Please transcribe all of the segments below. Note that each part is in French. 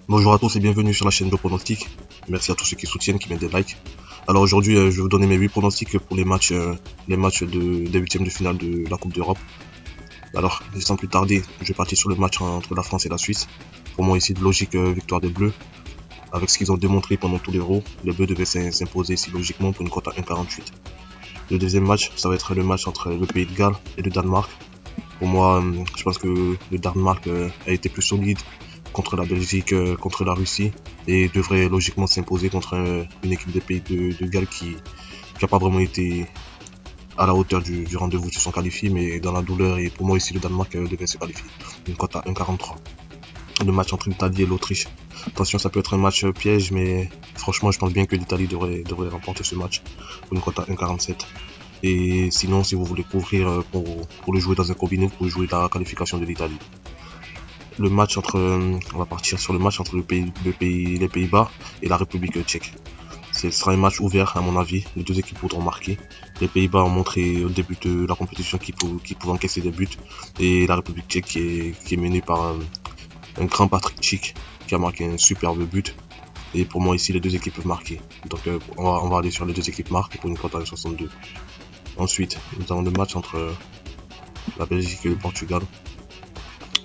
Bonjour à tous et bienvenue sur la chaîne de pronostics. Merci à tous ceux qui soutiennent, qui mettent des likes. Alors aujourd'hui, je vais vous donner mes 8 pronostics pour les matchs des huitièmes de finale de la Coupe d'Europe. Alors, sans plus tarder, je vais partir sur le match entre la France et la Suisse. Pour moi ici, de logique victoire des Bleus. Avec ce qu'ils ont démontré pendant tout l'Euro, les Bleus devaient s'imposer ici logiquement pour une cote à 1,48. Le deuxième match, ça va être le match entre le Pays de Galles et le Danemark. Pour moi, je pense que le Danemark a été plus solide contre la Belgique, contre la Russie, et devrait logiquement s'imposer contre une équipe des Pays de Galles qui n'a pas vraiment été à la hauteur du rendez-vous. Ils se sont qualifiés, mais dans la douleur, et pour moi ici le Danemark devait se qualifier. Une cote à 1,43. Le match entre l'Italie et l'Autriche. Attention, ça peut être un match piège, mais franchement, je pense bien que l'Italie devrait remporter ce match pour une cote à 1,47. Et sinon, si vous voulez couvrir pour le jouer dans un combiné, vous pouvez jouer la qualification de l'Italie. Le match on va partir sur le match entre les Pays-Bas et la République tchèque. Ce sera un match ouvert à mon avis, les deux équipes voudront marquer. Les Pays-Bas ont montré au début de la compétition qu'ils pouvaient encaisser des buts, et la République tchèque qui est menée par un grand Patrick Schick qui a marqué un superbe but. Et pour moi ici les deux équipes peuvent marquer. Donc on va aller sur les deux équipes marquent pour une cote à 62. Ensuite, nous avons le match entre la Belgique et le Portugal.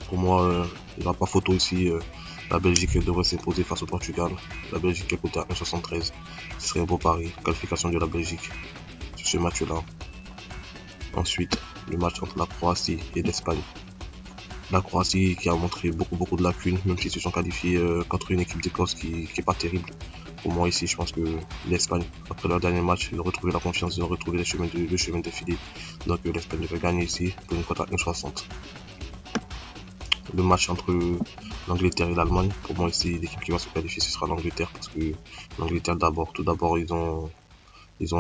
Pour moi, il n'y aura pas photo ici. La Belgique devrait s'imposer face au Portugal. La Belgique est cotée à 1,73. Ce serait un beau pari. Qualification de la Belgique sur ce match-là. Ensuite, le match entre la Croatie et l'Espagne. La Croatie qui a montré beaucoup de lacunes, même s'ils se sont qualifiés contre une équipe d'Écosse qui est pas terrible. Pour moi ici, je pense que l'Espagne, après leur dernier match, ils ont retrouvé la confiance, ils ont retrouvé le chemin défilé. Donc l'Espagne devrait gagner ici pour une cote à 1,60. Le match entre l'Angleterre et l'Allemagne, pour moi ici, l'équipe qui va se qualifier, ce sera l'Angleterre, parce que l'Angleterre tout d'abord, ils ont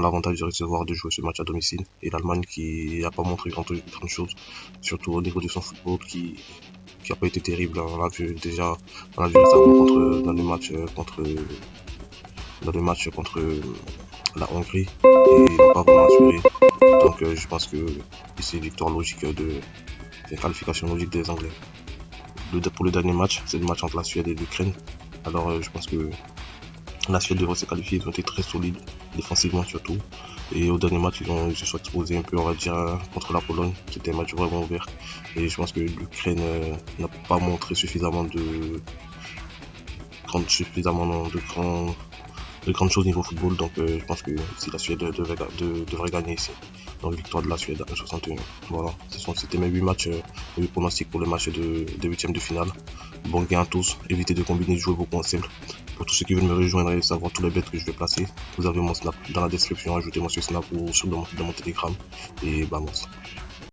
l'avantage de recevoir, de jouer ce match à domicile, et l'Allemagne qui n'a pas montré grand chose, surtout au niveau de son football qui n'a pas été terrible. On l'a vu déjà, récemment dans le match contre la Hongrie, et ils n'ont pas vraiment assuré. Donc je pense que c'est une victoire logique une qualification logique des Anglais. Pour le dernier match, c'est le match entre la Suède et l'Ukraine. Alors je pense que la Suède devrait se qualifier, ils ont été très solides, défensivement surtout. Et au dernier match, ils se sont exposés un peu, on va dire, contre la Pologne. C'était un match vraiment ouvert. Et je pense que l'Ukraine n'a pas montré suffisamment de grandes choses niveau football. Donc je pense que si la Suède devrait gagner ici. Donc victoire de la Suède à 1,61. Voilà, c'était mes 8 matchs, mes 8 pronostics pour le match de 8e de finale. Bon gain à tous, évitez de combiner, de jouer beaucoup en simple. Pour tous ceux qui veulent me rejoindre et savoir tous les bêtes que je vais placer, vous avez mon Snap dans la description, ajoutez-moi sur Snap ou dans mon Telegram et vamos.